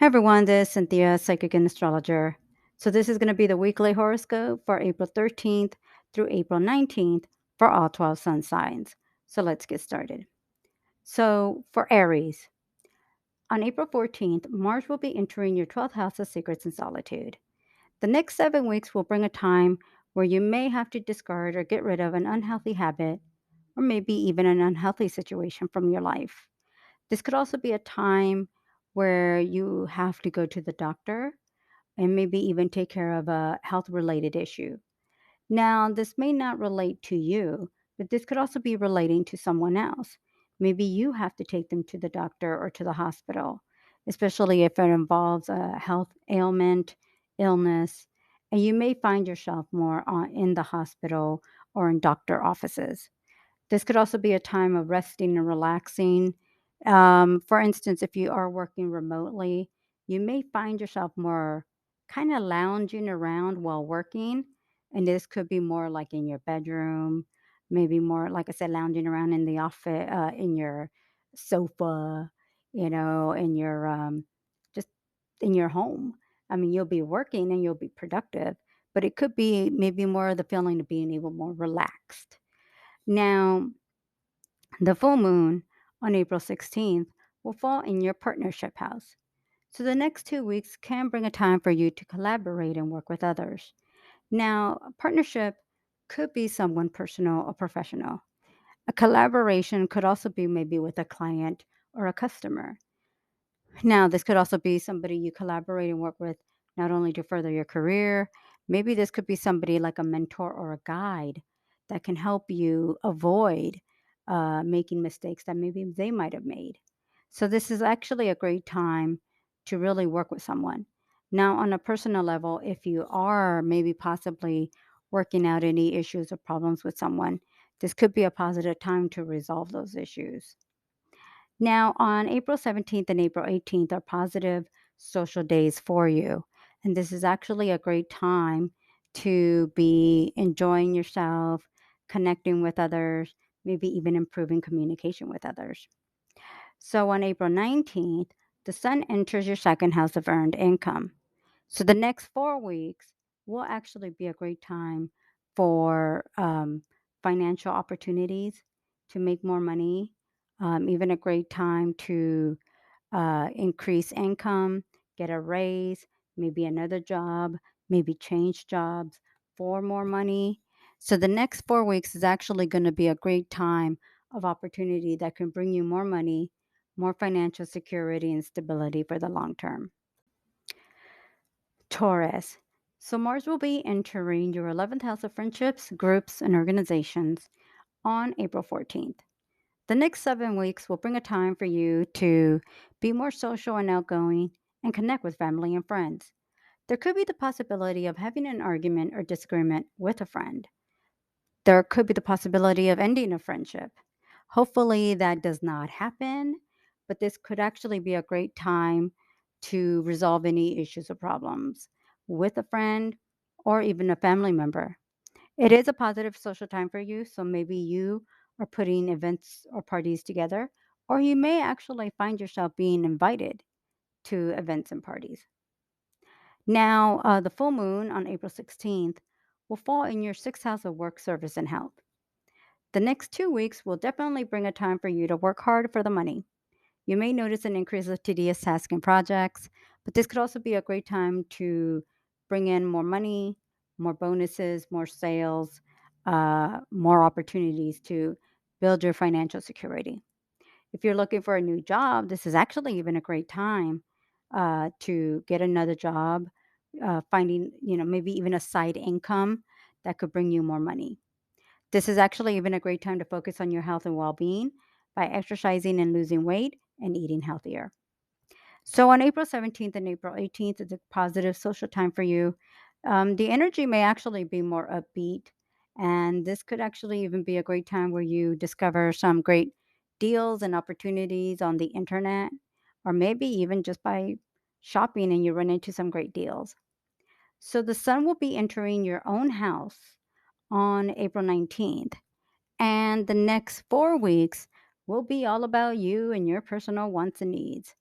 Hey everyone, this is Cynthia, psychic and astrologer. So this is going to be the weekly horoscope for April 13th through April 19th for all 12 sun signs. So let's get started. So for Aries, on April 14th, Mars will be entering your 12th house of secrets and solitude. The next 7 weeks will bring a time where you may have to discard or get rid of an unhealthy habit or maybe even an unhealthy situation from your life. This could also be a time where you have to go to the doctor and maybe even take care of a health related issue. Now, this may not relate to you, but this could also be relating to someone else. Maybe you have to take them to the doctor or to the hospital, especially if it involves a health ailment, illness, and you may find yourself more in the hospital or in doctor offices. This could also be a time of resting and relaxing. For instance, if you are working remotely, you may find yourself more kind of lounging around while working. And this could be more like in your bedroom, maybe more, like I said, lounging around in the office, in your sofa, in your just in your home. I mean, you'll be working and you'll be productive, but it could be maybe more of the feeling of being able more relaxed. Now, the full moon on April 16th will fall in your partnership house. So the next 2 weeks can bring a time for you to collaborate and work with others. Now, a partnership could be someone personal or professional. A collaboration could also be maybe with a client or a customer. Now, this could also be somebody you collaborate and work with not only to further your career, maybe this could be somebody like a mentor or a guide that can help you avoid making mistakes that maybe they might have made. So, this is actually a great time to really work with someone. Now, on a personal level, if you are maybe possibly working out any issues or problems with someone, this could be a positive time to resolve those issues. Now, on April 17th and April 18th are positive social days for you. And this is actually a great time to be enjoying yourself, connecting with others, maybe even improving communication with others. So, on April 19th, the sun enters your second house of earned income. So, the next 4 weeks will actually be a great time for financial opportunities to make more money, even a great time to increase income, get a raise, maybe another job, maybe change jobs for more money. So the next 4 weeks is actually going to be a great time of opportunity that can bring you more money, more financial security and stability for the long term. Taurus. So Mars will be entering your 11th house of friendships, groups, and organizations on April 14th. The next 7 weeks will bring a time for you to be more social and outgoing and connect with family and friends. There could be the possibility of having an argument or disagreement with a friend. There could be the possibility of ending a friendship. Hopefully, that does not happen, but this could actually be a great time to resolve any issues or problems with a friend or even a family member. It is a positive social time for you, so maybe you are putting events or parties together, or you may actually find yourself being invited to events and parties. Now, the full moon on April 16th will fall in your sixth house of work, service, and health. The next 2 weeks will definitely bring a time for you to work hard for the money. You may notice an increase of tedious tasks and projects, but this could also be a great time to bring in more money, more bonuses, more sales, more opportunities to build your financial security. If you're looking for a new job, this is actually even a great time to get another job, finding, maybe even a side income that could bring you more money. This is actually even a great time to focus on your health and well being by exercising and losing weight and eating healthier. So, on April 17th and April 18th is a positive social time for you. The energy may actually be more upbeat, and this could actually even be a great time where you discover some great deals and opportunities on the internet, or maybe even just by shopping and you run into some great deals. So, the sun will be entering your own house on April 19th. And the next 4 weeks will be all about you and your personal wants and needs.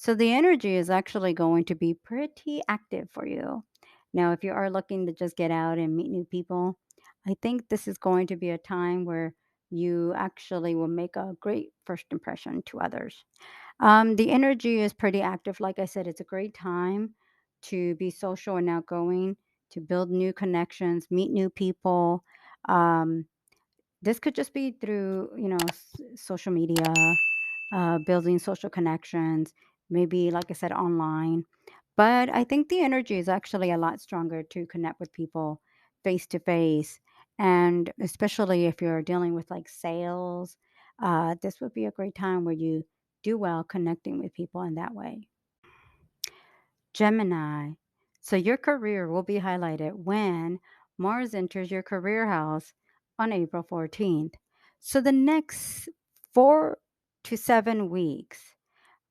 So the energy is actually going to be pretty active for you. Now, if you are looking to just get out and meet new people, I think this is going to be a time where you actually will make a great first impression to others. The energy is pretty active. Like I said, it's a great time to be social and outgoing, to build new connections, meet new people. Um, this could just be through, social media, building social connections, maybe, like I said, online. But I think the energy is actually a lot stronger to connect with people face to face. And especially if you're dealing with like sales, this would be a great time where you do well connecting with people in that way. Gemini. So your career will be highlighted when Mars enters your career house on April 14th. So the next 4 to 7 weeks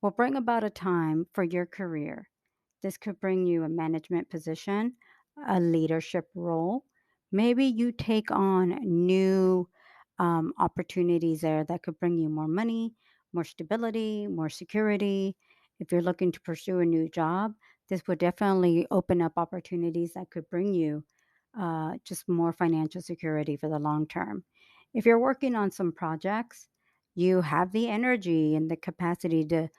will bring about a time for your career. This could bring you a management position, a leadership role. Maybe you take on new opportunities there that could bring you more money, more stability, more security. If you're looking to pursue a new job, this would definitely open up opportunities that could bring you just more financial security for the long term. If you're working on some projects, you have the energy and the capacity to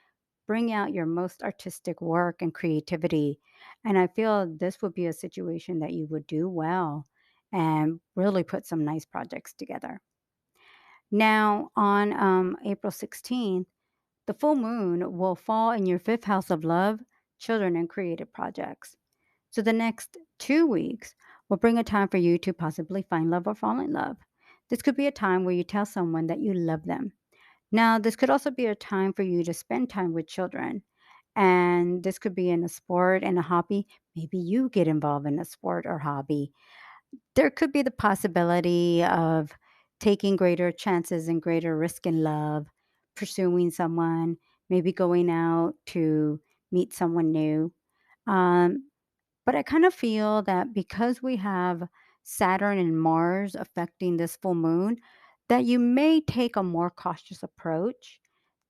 bring out your most artistic work and creativity. And I feel this would be a situation that you would do well and really put some nice projects together. Now, on April 16th, the full moon will fall in your fifth house of love, children, and creative projects. So the next 2 weeks will bring a time for you to possibly find love or fall in love. This could be a time where you tell someone that you love them. Now, this could also be a time for you to spend time with children. And this could be in a sport and a hobby. Maybe you get involved in a sport or hobby. There could be the possibility of taking greater chances and greater risk in love, pursuing someone, maybe going out to meet someone new. Um, but I kind of feel that because we have Saturn and Mars affecting this full moon, that you may take a more cautious approach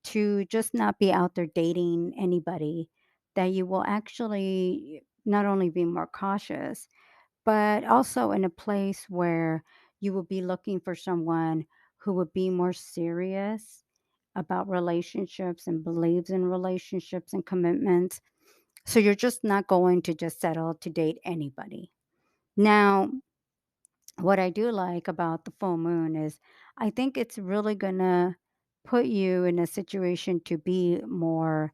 to just not be out there dating anybody, that you will actually not only be more cautious, but also in a place where you will be looking for someone who would be more serious about relationships and believes in relationships and commitments. So you're just not going to just settle to date anybody. Now, what I do like about the full moon is I think it's really going to put you in a situation to be more,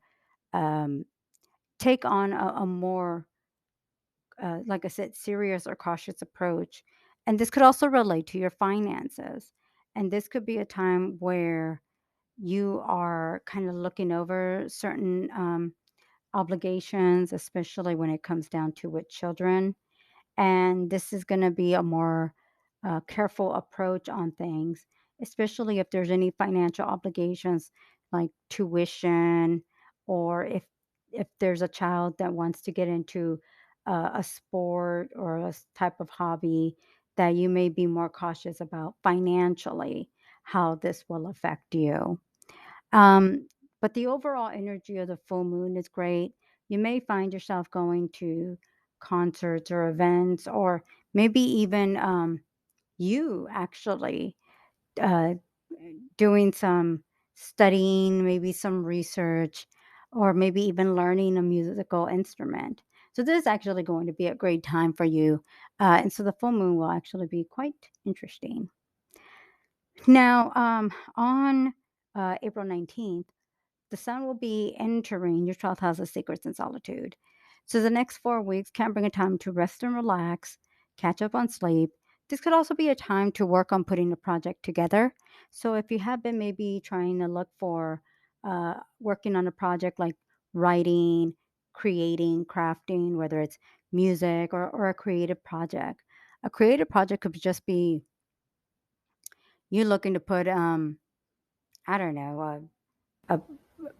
um, take on a more, like I said, serious or cautious approach. And this could also relate to your finances. And this could be a time where you are kind of looking over certain obligations, especially when it comes down to with children. And this is going to be a more careful approach on things, especially if there's any financial obligations like tuition, or if there's a child that wants to get into a sport or type of hobby, that you may be more cautious about financially how this will affect you. um, but the overall energy of the full moon is great. You may find yourself going to concerts or events, or maybe even you actually uh, doing some studying, maybe some research, or maybe even learning a musical instrument. So, this is actually going to be a great time for you. And so, the full moon will actually be quite interesting. Now, on April 19th, the sun will be entering your 12th house of secrets and solitude. So the next 4 weeks can bring a time to rest and relax, catch up on sleep. This could also be a time to work on putting a project together. So if you have been maybe trying to look for working on a project like writing, creating, crafting, whether it's music or a creative project could just be you looking to put, I don't know, a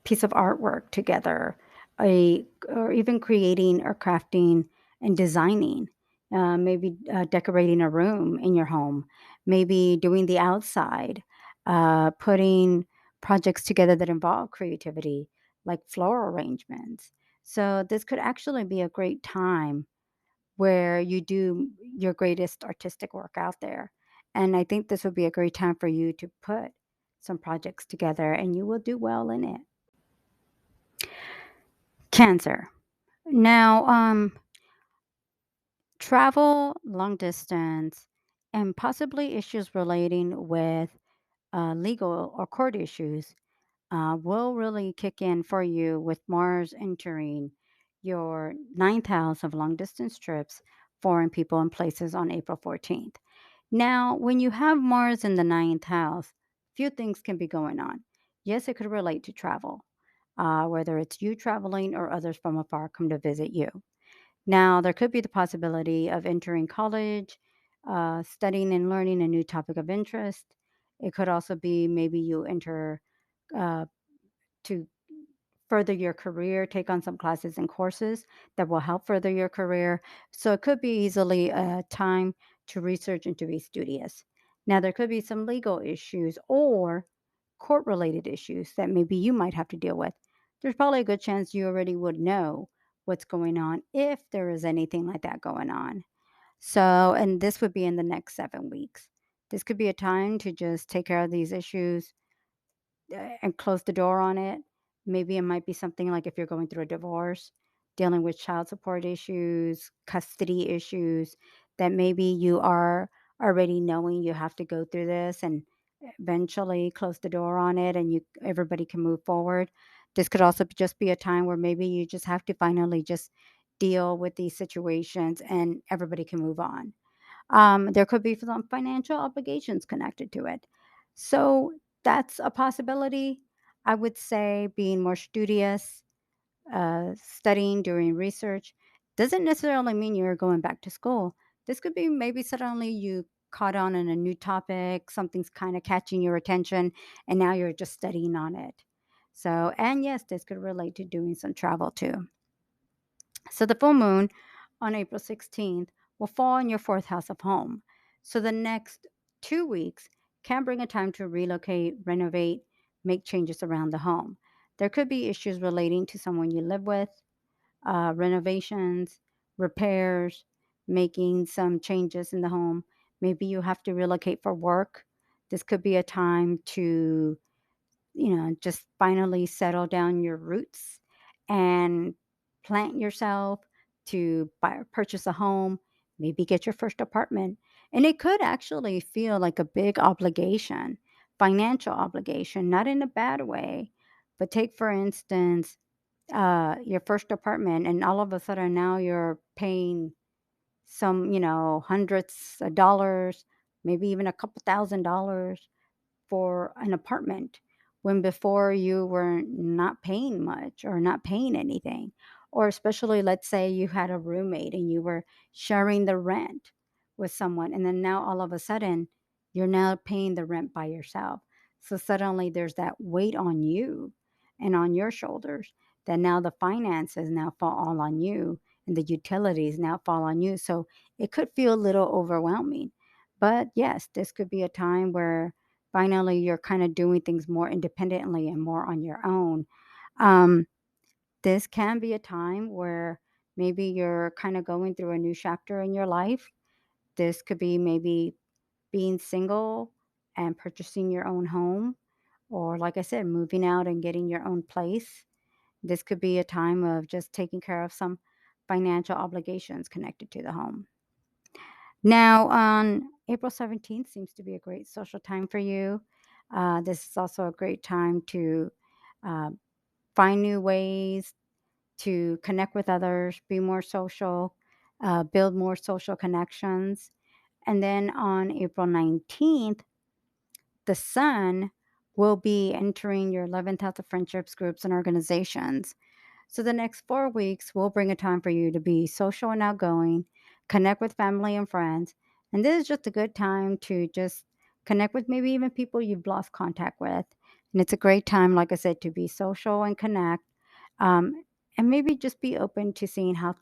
piece of artwork together, or even creating or crafting and designing, maybe decorating a room in your home, maybe doing the outside, putting projects together that involve creativity. like floral arrangements. So this could actually be a great time where you do your greatest artistic work out there. And I think this would be a great time for you to put some projects together and you will do well in it. Cancer. Now, travel, long distance, and possibly issues relating with legal or court issues will really kick in for you with Mars entering your ninth house of long distance trips, foreign people and places on April 14th. Now, when you have Mars in the ninth house, few things can be going on. Yes, it could relate to travel, whether it's you traveling or others from afar come to visit you. Now, there could be the possibility of entering college, studying and learning a new topic of interest. It could also be maybe you enter uh, to further your career, take on some classes and courses that will help further your career. So it could be easily a time to research and to be studious. Now, there could be some legal issues or court related issues that maybe you might have to deal with. There's probably a good chance you already would know what's going on if there is anything like that going on. So, and this would be in the next 7 weeks. This could be a time to just take care of these issues and close the door on it. Maybe it might be something like if you're going through a divorce, dealing with child support issues, custody issues, that maybe you are already knowing you have to go through this and eventually close the door on it and you everybody can move forward. This could also just be a time where maybe you just have to finally just deal with these situations and everybody can move on. There could be some financial obligations connected to it. So that's a possibility. I would say being more studious, studying, doing research doesn't necessarily mean you're going back to school. This could be maybe suddenly you caught on in a new topic, something's kind of catching your attention, and now you're just studying on it. So, and yes, this could relate to doing some travel too. So the full moon on April 16th will fall in your fourth house of home. So the next 2 weeks can bring a time to relocate, renovate, make changes around the home. There could be issues relating to someone you live with, renovations, repairs, making some changes in the home. Maybe you have to relocate for work. This could be a time to just finally settle down your roots and plant yourself to purchase a home, maybe get your first apartment. And it could actually feel like a big obligation, financial obligation, not in a bad way. But take, for instance, your first apartment, and all of a sudden now you're paying some, hundreds of dollars, maybe even a couple $1,000 for an apartment when before you were not paying much or not paying anything. Or especially, let's say you had a roommate and you were sharing the rent with someone, and then now all of a sudden you're now paying the rent by yourself. So suddenly there's that weight on you and on your shoulders that now the finances now fall all on you and the utilities now fall on you. So it could feel a little overwhelming. But yes, this could be a time where finally you're kind of doing things more independently and more on your own. Um, this can be a time where maybe you're kind of going through a new chapter in your life. This could be maybe being single and purchasing your own home, or like I said, moving out and getting your own place. This could be a time of just taking care of some financial obligations connected to the home. Now, on April 17th seems to be a great social time for you. This is also a great time to uh, find new ways to connect with others, be more social, build more social connections. And then on April 19th, the sun will be entering your 11th house of friendships, groups, and organizations. So the next 4 weeks will bring a time for you to be social and outgoing, connect with family and friends. And this is just a good time to just connect with maybe even people you've lost contact with. And it's a great time, like I said, to be social and connect. Um, and maybe just be open to seeing how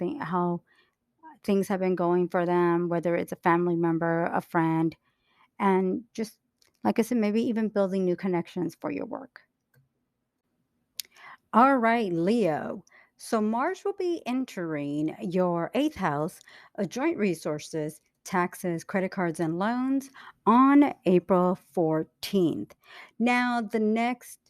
things have been going for them, whether it's a family member, a friend, and just like I said, maybe even building new connections for your work. All right, Leo. So Mars will be entering your eighth house of joint resources, taxes, credit cards, and loans on April 14th. Now, the next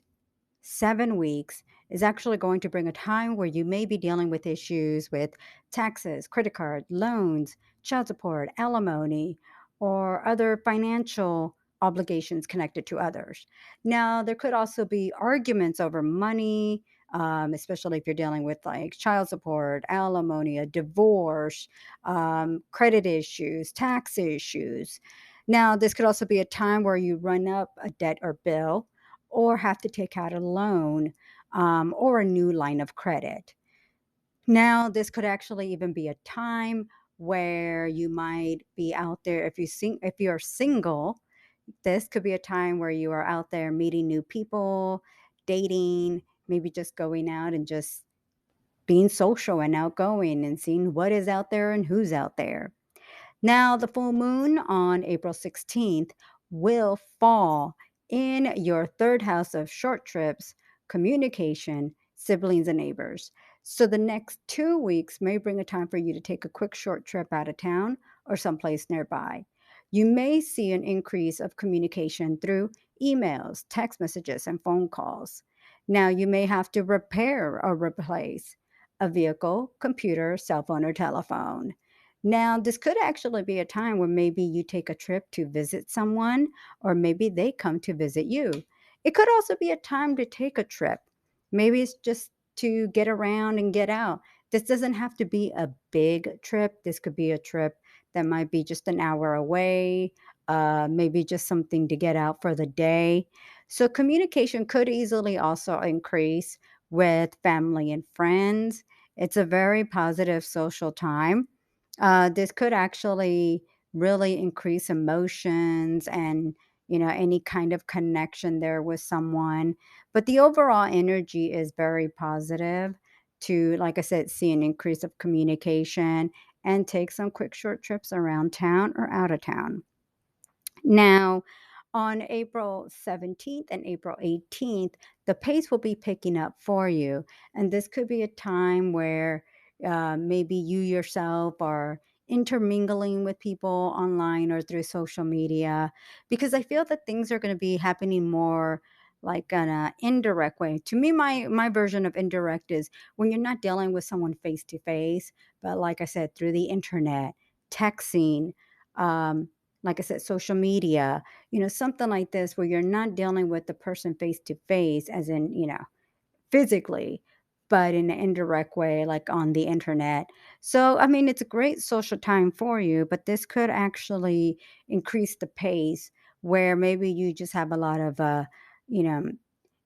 7 weeks is actually going to bring a time where you may be dealing with issues with taxes, credit card, loans, child support, alimony, or other financial obligations connected to others. Now, there could also be arguments over money, especially if you're dealing with like child support, alimony, a divorce, credit issues, tax issues. Now, this could also be a time where you run up a debt or bill or have to take out a loan or a new line of credit. Now, this could actually even be a time where you might be out there if you're single. This could be a time where you are out there meeting new people, dating, maybe just going out and just being social and outgoing and seeing what is out there and who's out there. Now, the full moon on April 16th will fall in your third house of short trips, communication, siblings, and neighbors. So, the next 2 weeks may bring a time for you to take a quick short trip out of town or someplace nearby. You may see an increase of communication through emails, text messages, and phone calls. Now, you may have to repair or replace a vehicle, computer, cell phone, or telephone. Now, this could actually be a time where maybe you take a trip to visit someone, or maybe they come to visit you. It could also be a time to take a trip. Maybe it's just to get around and get out. This doesn't have to be a big trip. This could be a trip that might be just an hour away, maybe just something to get out for the day. So, communication could easily also increase with family and friends. It's a very positive social time. This could actually really increase emotions and any kind of connection there with someone. But the overall energy is very positive to, like I said, see an increase of communication and take some quick short trips around town or out of town. Now, on April 17th and April 18th, the pace will be picking up for you. And this could be a time where maybe you yourself are intermingling with people online or through social media, because I feel that things are going to be happening more like on an indirect way. To me, my version of indirect is when you're not dealing with someone face to face, but like I said, through the internet, texting, um, like I said, social media, something like this where you're not dealing with the person face to face, as in, physically, but in an indirect way, like on the internet. So, I mean, it's a great social time for you, but this could actually increase the pace where maybe you just have a lot of, you know,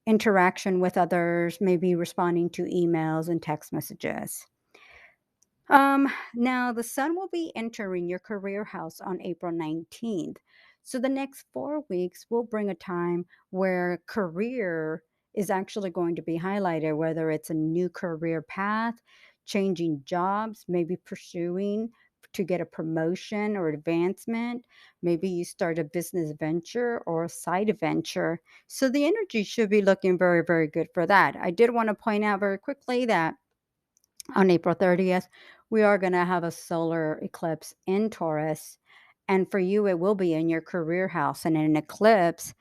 interaction with others, maybe responding to emails and text messages. Now the sun will be entering your career house on April 19th. So the next 4 weeks will bring a time where career is actually going to be highlighted, whether it's a new career path, changing jobs, maybe pursuing to get a promotion or advancement. Maybe you start a business venture or a side venture. So the energy should be looking very, very good for that. I did want to point out very quickly that on April 30th, we are going to have a solar eclipse in Taurus. And for you, it will be in your career house. And an eclipse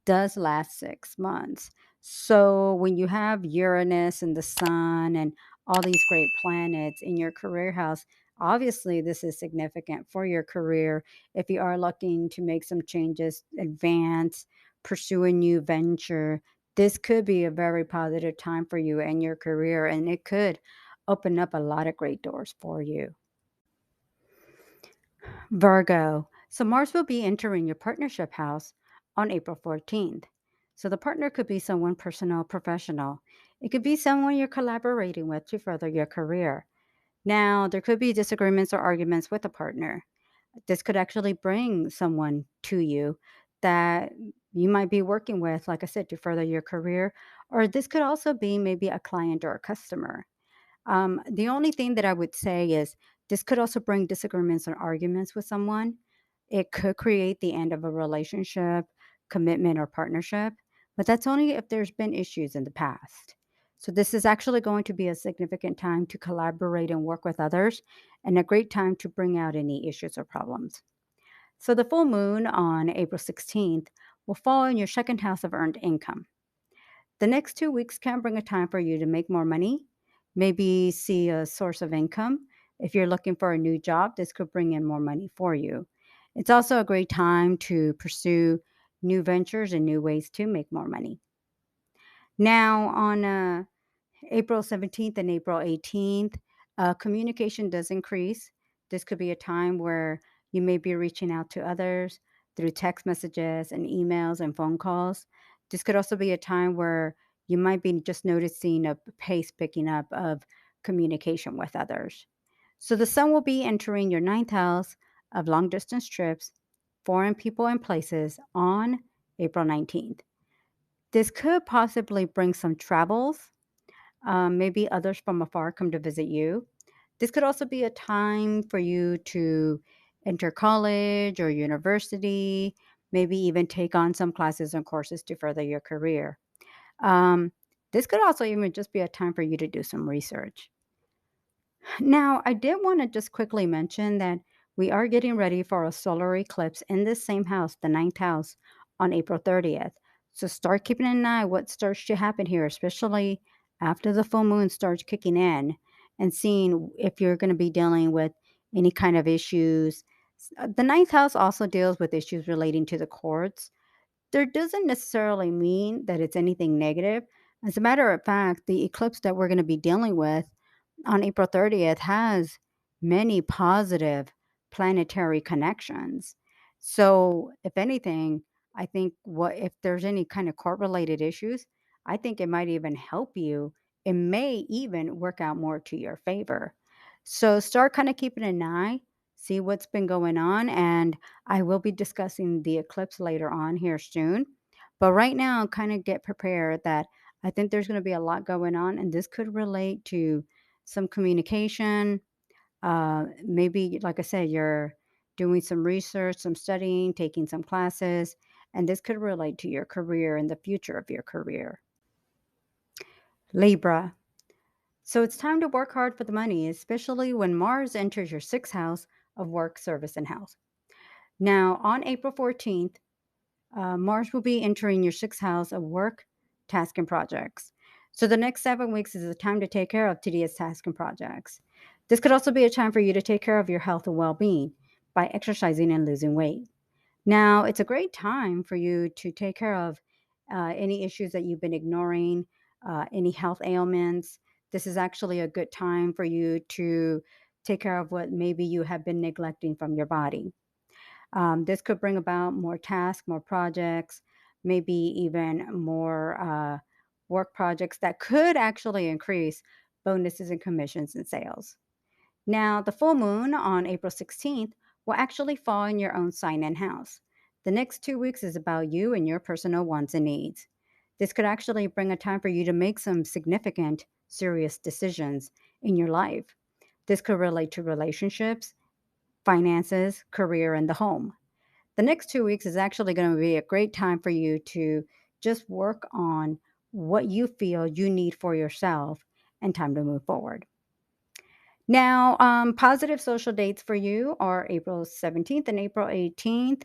does last 6 months. So when you have Uranus and the sun and all these great planets in your career house, obviously this is significant for your career. If you are looking to make some changes, advance, pursue a new venture, this could be a very positive time for you and your career. And it could open up a lot of great doors for you. Virgo. So Mars will be entering your partnership house on April 14th. So the partner could be someone personal, professional. It could be someone you're collaborating with to further your career. Now, there could be disagreements or arguments with a partner. This could actually bring someone to you that you might be working with, like I said, to further your career. Or this could also be maybe a client or a customer. The only thing that I would say is this could also bring disagreements and arguments with someone. It could create the end of a relationship, commitment, or partnership, but that's only if there's been issues in the past. So this is actually going to be a significant time to collaborate and work with others, and a great time to bring out any issues or problems. So the full moon on April 16th will fall in your second house of earned income. The next 2 weeks can bring a time for you to make more money, maybe see a source of income. If you're looking for a new job, this could bring in more money for you. It's also a great time to pursue new ventures and new ways to make more money. Now, on April 17th and April 18th, communication does increase. This could be a time where you may be reaching out to others through text messages and emails and phone calls. This could also be a time where you might be just noticing a pace picking up of communication with others. So the sun will be entering your ninth house of long distance trips, foreign people and places on April 19th. This could possibly bring some travels. Maybe others from afar come to visit you. This could also be a time for you to enter college or university, maybe even take on some classes and courses to further your career. Um, this could also even just be a time for you to do some research. Now, I did want to just quickly mention that we are getting ready for a solar eclipse in this same house, the ninth house, on April 30th. So start keeping an eye what starts to happen here, especially after the full moon starts kicking in, and seeing if you're going to be dealing with any kind of issues. The ninth house also deals with issues relating to the courts. There doesn't necessarily mean that it's anything negative. As a matter of fact, the eclipse that we're going to be dealing with on April 30th has many positive planetary connections. So, if anything, I think what if there's any kind of court related issues, I think it might even help you. It may even work out more to your favor. So, start kind of keeping an eye, see what's been going on, and I will be discussing the eclipse later on here soon. But right now, kind of get prepared that I think there's going to be a lot going on, and this could relate to some communication. Maybe, like I said, you're doing some research, some studying, taking some classes, and this could relate to your career and the future of your career. Libra. So it's time to work hard for the money, especially when Mars enters your sixth house of work, service, and health. Now, on April 14th, Mars will be entering your sixth house of work, task, and projects. So the next 7 weeks is a time to take care of tedious tasks and projects. This could also be a time for you to take care of your health and well being by exercising and losing weight. Now, it's a great time for you to take care of any issues that you've been ignoring, any health ailments. This is actually a good time for you to take care of what maybe you have been neglecting from your body. This could bring about more tasks, more projects, maybe even more work projects that could actually increase bonuses and commissions and sales. Now, the full moon on April 16th will actually fall in your own sign and house. The next 2 weeks is about you and your personal wants and needs. This could actually bring a time for you to make some significant, serious decisions in your life. This could relate to relationships, finances, career, and the home. The next 2 weeks is actually going to be a great time for you to just work on what you feel you need for yourself and time to move forward. Now, positive social dates for you are April 17th and April 18th.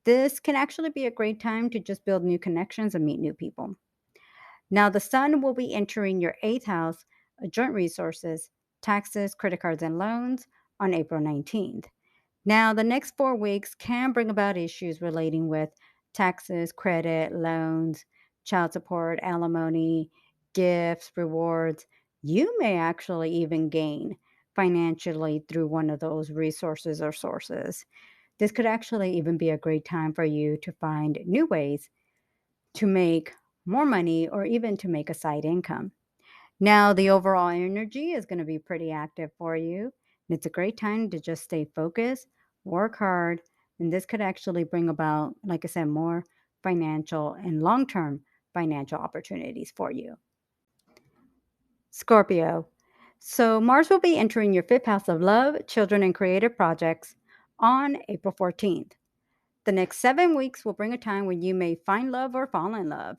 This can actually be a great time to just build new connections and meet new people. Now, the sun will be entering your eighth house, joint resources, taxes, credit cards, and loans on April 19th. Now, the next 4 weeks can bring about issues relating with taxes, credit, loans, child support, alimony, gifts, rewards. You may actually even gain financially through one of those resources or sources. This could actually even be a great time for you to find new ways to make more money or even to make a side income. Now, the overall energy is going to be pretty active for you. And it's a great time to just stay focused, work hard, and this could actually bring about, like I said, more financial and long term financial opportunities for you. Scorpio. So, Mars will be entering your fifth house of love, children, and creative projects on April 14th. The next 7 weeks will bring a time when you may find love or fall in love.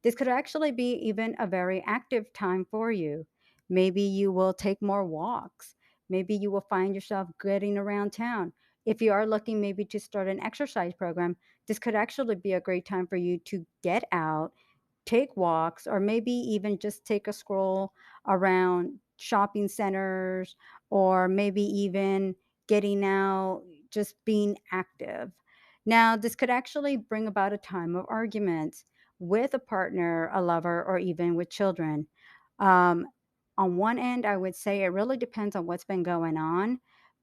This could actually be even a very active time for you. Maybe you will take more walks. Maybe you will find yourself getting around town. If you are looking maybe to start an exercise program, this could actually be a great time for you to get out, take walks, or maybe even just take a stroll around shopping centers, or maybe even getting out, just being active. Now, this could actually bring about a time of arguments with a partner, a lover, or even with children. Um, on one end, I would say it really depends on what's been going on,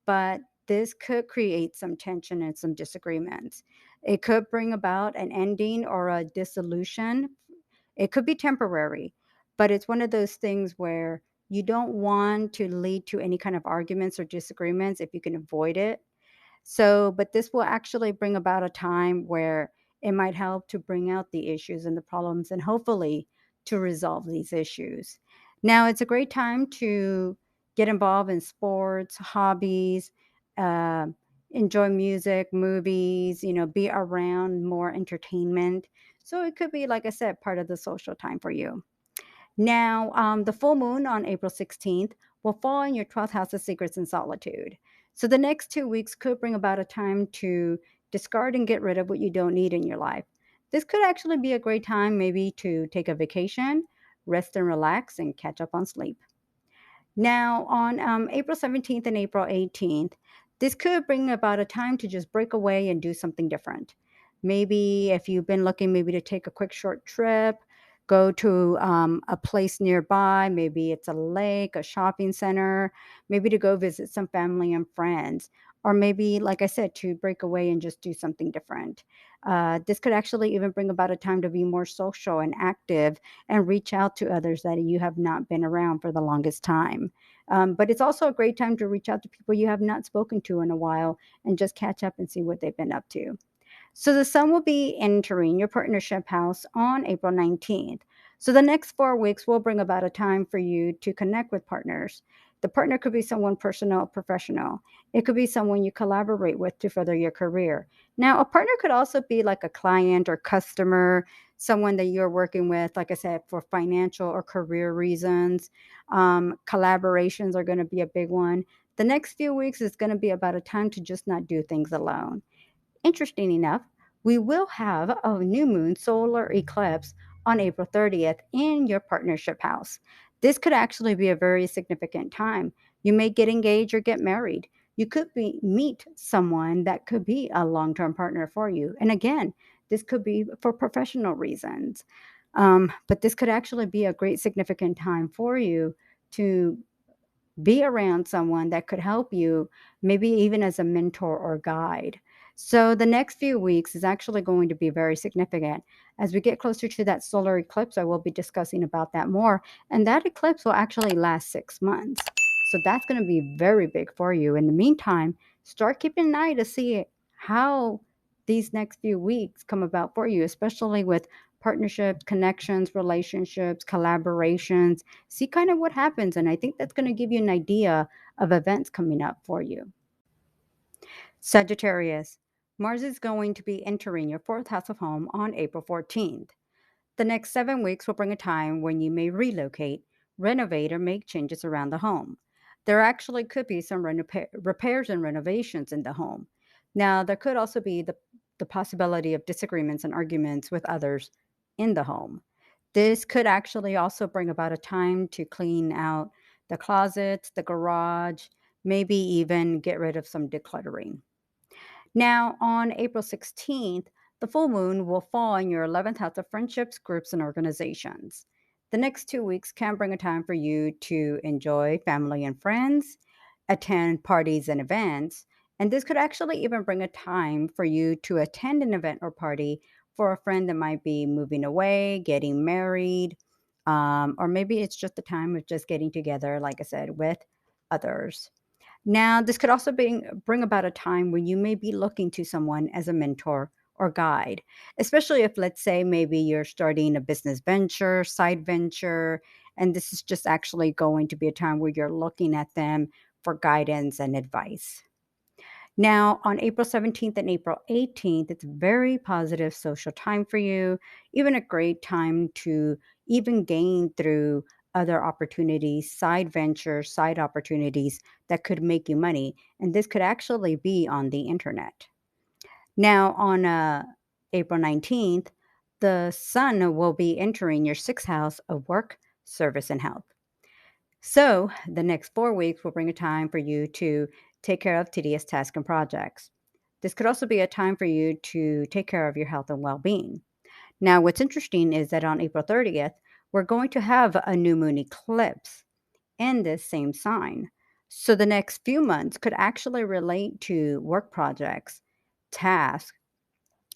but this could create some tension and some disagreements. It could bring about an ending or a dissolution. It could be temporary, but it's one of those things where you don't want to lead to any kind of arguments or disagreements if you can avoid it. So, but this will actually bring about a time where it might help to bring out the issues and the problems and hopefully to resolve these issues. Now, it's a great time to get involved in sports, hobbies, uh, enjoy music, movies, be around more entertainment. So it could be, like I said, part of the social time for you. Now, the full moon on April 16th will fall in your 12th house of secrets and solitude. So the next 2 weeks could bring about a time to discard and get rid of what you don't need in your life. This could actually be a great time, maybe to take a vacation, rest and relax, and catch up on sleep. Now, on April 17th and April 18th, this could bring about a time to just break away and do something different. Maybe if you've been looking, maybe to take a quick short trip, go to a place nearby. Maybe it's a lake, a shopping center, maybe to go visit some family and friends. Or maybe, like I said, to break away and just do something different. This could actually even bring about a time to be more social and active and reach out to others that you have not been around for the longest time. But it's also a great time to reach out to people you have not spoken to in a while and just catch up and see what they've been up to. So the sun will be entering your partnership house on April 19th. So the next 4 weeks will bring about a time for you to connect with partners. The partner could be someone personal or professional. It could be someone you collaborate with to further your career. Now, a partner could also be like a client or customer, someone that you're working with, like I said, for financial or career reasons. Collaborations are going to be a big one. The next few weeks is going to be about a time to just not do things alone. Interesting enough, we will have a new moon solar eclipse on April 30th in your partnership house. This could actually be a very significant time. You may get engaged or get married. You could meet someone that could be a long term partner for you. And again, this could be for professional reasons. But this could actually be a great significant time for you to be around someone that could help you, maybe even as a mentor or guide. So the next few weeks is actually going to be very significant. As we get closer to that solar eclipse, I will be discussing about that more. And that eclipse will actually last 6 months. So that's going to be very big for you. In the meantime, start keeping an eye to see how these next few weeks come about for you, especially with partnerships, connections, relationships, collaborations. See kind of what happens. And I think that's going to give you an idea of events coming up for you. Sagittarius, Mars is going to be entering your fourth house of home on April 14th. The next 7 weeks will bring a time when you may relocate, renovate, or make changes around the home. There actually could be some repairs and renovations in the home. Now, there could also be the possibility of disagreements and arguments with others in the home. This could actually also bring about a time to clean out the closets, the garage, maybe even get rid of some decluttering. Now, on April 16th, the full moon will fall in your 11th house of friendships, groups, and organizations. The next 2 weeks can bring a time for you to enjoy family and friends, attend parties and events, and this could actually even bring a time for you to attend an event or party for a friend that might be moving away, getting married, or maybe it's just a time of just getting together, like I said, with others. Now, this could also bring about a time when you may be looking to someone as a mentor or guide, especially if, let's say, maybe you're starting a business venture, side venture, and this is just actually going to be a time where you're looking at them for guidance and advice. Now, on April 17th and April 18th, it's a very positive social time for you, even a great time to even gain through other opportunities, side ventures, side opportunities that could make you money. And this could actually be on the internet. Now, on April 19th, the sun will be entering your sixth house of work, service, and health. So, the next 4 weeks will bring a time for you to take care of tedious tasks and projects. This could also be a time for you to take care of your health and well being. Now, what's interesting is that on April 30th, we're going to have a new moon eclipse in this same sign. So, the next few months could actually relate to work projects, tasks,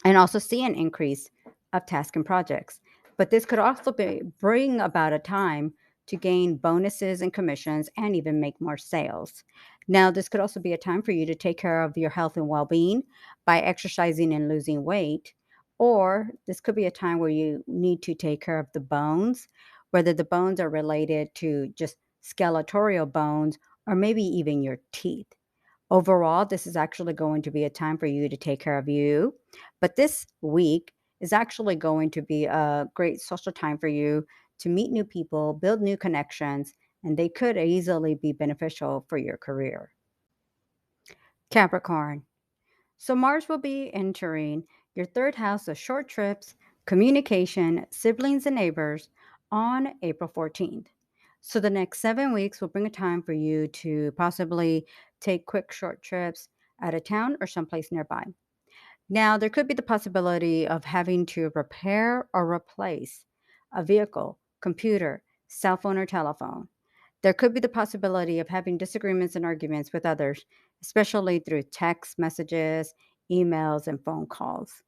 and also see an increase of tasks and projects. But this could also bring about a time to gain bonuses and commissions and even make more sales. Now, this could also be a time for you to take care of your health and well being by exercising and losing weight. Or this could be a time where you need to take care of the bones, whether the bones are related to just skeletal bones or maybe even your teeth. Overall, this is actually going to be a time for you to take care of you. But this week is actually going to be a great social time for you to meet new people, build new connections, and they could easily be beneficial for your career. Capricorn. So, Mars will be entering your third house of short trips, communication, siblings, and neighbors on April 14th. So, the next 7 weeks will bring a time for you to possibly take quick short trips out of town or someplace nearby. Now, there could be the possibility of having to repair or replace a vehicle, computer, cell phone, or telephone. There could be the possibility of having disagreements and arguments with others, especially through text messages, emails, and phone calls.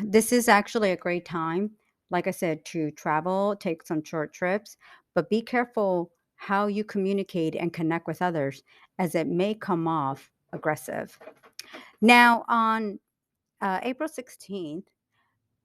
This is actually a great time, like I said, to travel, take some short trips, but be careful how you communicate and connect with others as it may come off aggressive. Now, on April 16th,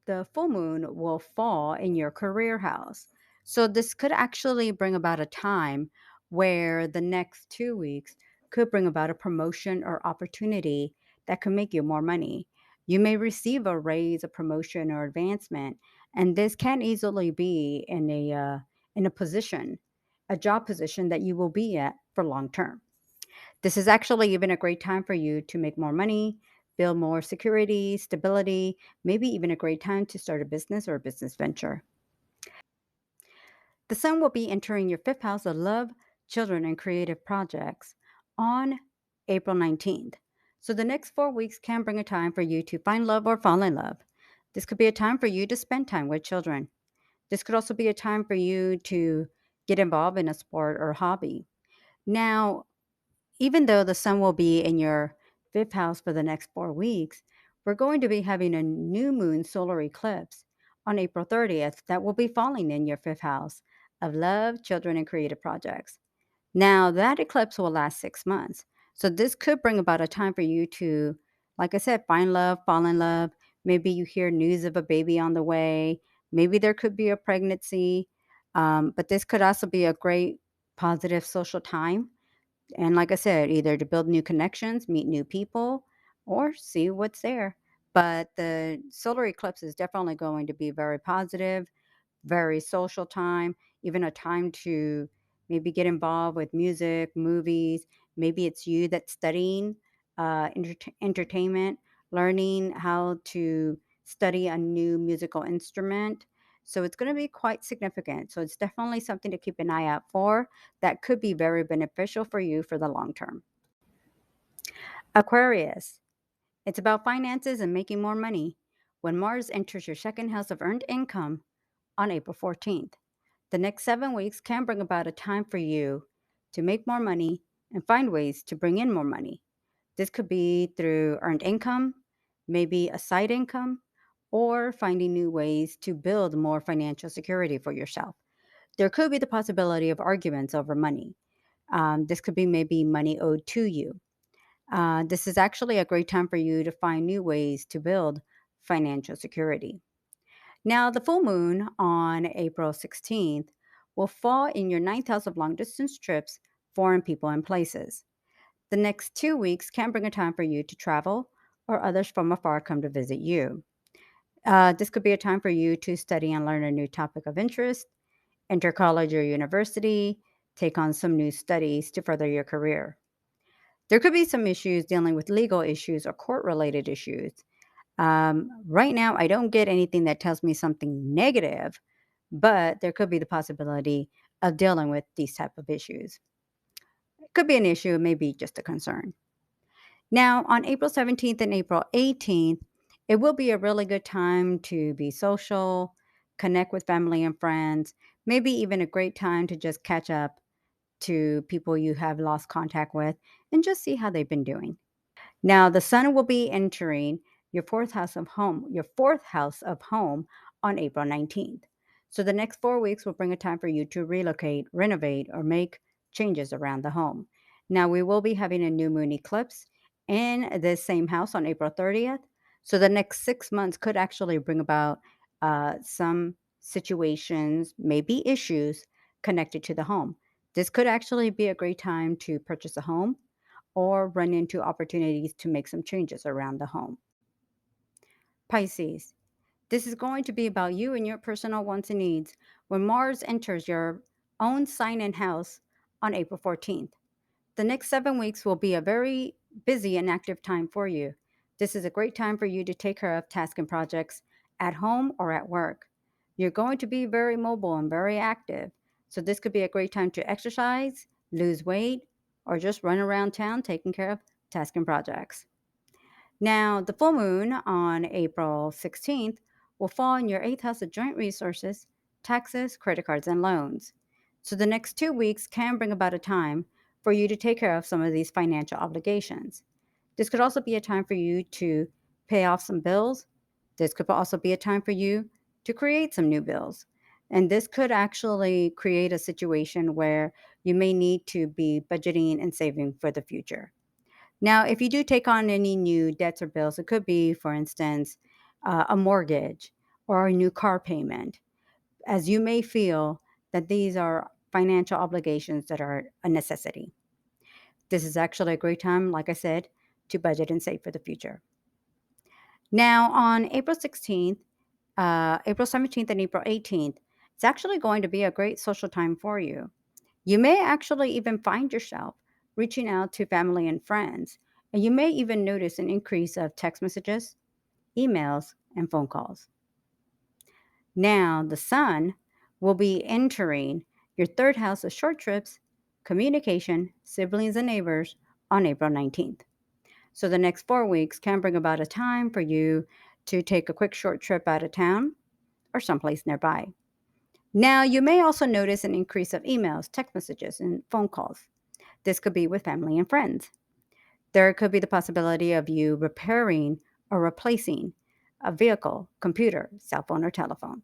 the full moon will fall in your career house. So, this could actually bring about a time where the next 2 weeks could bring about a promotion or opportunity that could make you more money. You may receive a raise, a promotion, or advancement, and this can easily be in a position, a job position that you will be at for long term. This is actually even a great time for you to make more money, build more security, stability, maybe even a great time to start a business or a business venture. The sun will be entering your fifth house of love, children, and creative projects on April 19th. So the next 4 weeks can bring a time for you to find love or fall in love. This could be a time for you to spend time with children. This could also be a time for you to get involved in a sport or hobby. Now, even though the sun will be in your fifth house for the next 4 weeks, we're going to be having a new moon solar eclipse on April 30th that will be falling in your fifth house of love, children, and creative projects. Now, that eclipse will last 6 months. So, this could bring about a time for you to, like I said, find love, fall in love. Maybe you hear news of a baby on the way. Maybe there could be a pregnancy. But this could also be a great positive social time, and like I said, either to build new connections, meet new people, or see what's there. But the solar eclipse is definitely going to be very positive, very social time, even a time to maybe get involved with music, movies. Maybe it's you that's studying entertainment, learning how to study a new musical instrument. So it's going to be quite significant. So it's definitely something to keep an eye out for that could be very beneficial for you for the long term. Aquarius, it's about finances and making more money when Mars enters your second house of earned income on April 14th. The next 7 weeks can bring about a time for you to make more money and find ways to bring in more money. This could be through earned income, maybe a side income, or finding new ways to build more financial security for yourself. There could be the possibility of arguments over money. This could be maybe money owed to you. This is actually a great time for you to find new ways to build financial security. Now, the full moon on April 16th will fall in your ninth house of long distance trips, foreign people, and places. The next 2 weeks can bring a time for you to travel or others from afar come to visit you. This could be a time for you to study and learn a new topic of interest, enter college or university, take on some new studies to further your career. There could be some issues dealing with legal issues or court related issues. Right now, I don't get anything that tells me something negative, but there could be the possibility of dealing with these type of issues. It could be an issue, it may be just a concern. Now, on April 17th and April 18th, it will be a really good time to be social, connect with family and friends, maybe even a great time to just catch up to people you have lost contact with and just see how they've been doing. Now, the sun will be entering your fourth house of home on April 19th. So the next 4 weeks will bring a time for you to relocate, renovate, or make changes around the home. Now, we will be having a new moon eclipse in this same house on April 30th. So the next 6 months could actually bring about some situations, maybe issues connected to the home. This could actually be a great time to purchase a home or run into opportunities to make some changes around the home. Pisces, this is going to be about you and your personal wants and needs when Mars enters your own sign and house on April 14th. The next 7 weeks will be a very busy and active time for you. This is a great time for you to take care of tasks and projects at home or at work. You're going to be very mobile and very active. So, this could be a great time to exercise, lose weight, or just run around town taking care of tasks and projects. Now, the full moon on April 16th will fall in your eighth house of joint resources, taxes, credit cards, and loans. So, the next 2 weeks can bring about a time for you to take care of some of these financial obligations. This could also be a time for you to pay off some bills. This could also be a time for you to create some new bills. And this could actually create a situation where you may need to be budgeting and saving for the future. Now, if you do take on any new debts or bills, it could be, for instance, a mortgage or a new car payment, as you may feel that these are financial obligations that are a necessity. This is actually a great time, like I said, to budget and save for the future. Now, on April 17th, and April 18th, it's actually going to be a great social time for you. You may actually even find yourself reaching out to family and friends, and you may even notice an increase of text messages, emails, and phone calls. Now, the sun will be entering your third house of short trips, communication, siblings, and neighbors on April 19th. So, the next 4 weeks can bring about a time for you to take a quick short trip out of town or someplace nearby. Now, you may also notice an increase of emails, text messages, and phone calls. This could be with family and friends. There could be the possibility of you repairing or replacing a vehicle, computer, cell phone, or telephone.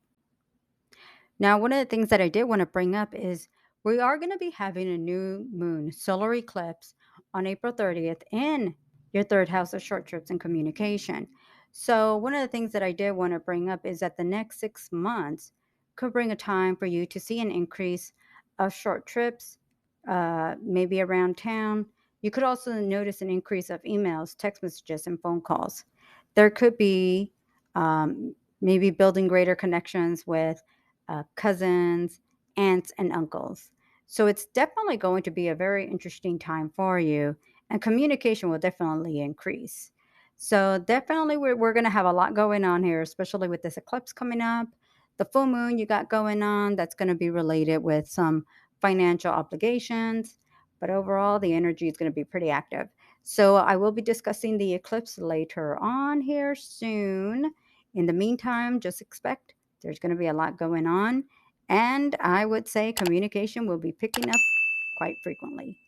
Now, one of the things that I did want to bring up is we are going to be having a new moon solar eclipse on April 30th in your third house of short trips and communication. So, one of the things that I did want to bring up is that the next 6 months could bring a time for you to see an increase of short trips, maybe around town. You could also notice an increase of emails, text messages, and phone calls. There could be maybe building greater connections with cousins, aunts, and uncles. So it's definitely going to be a very interesting time for you, and communication will definitely increase. So definitely, we're going to have a lot going on here, especially with this eclipse coming up. The full moon you got going on, that's going to be related with some financial obligations, but overall, the energy is going to be pretty active. So I will be discussing the eclipse later on here soon. In the meantime, just expect there's going to be a lot going on. And I would say communication will be picking up quite frequently.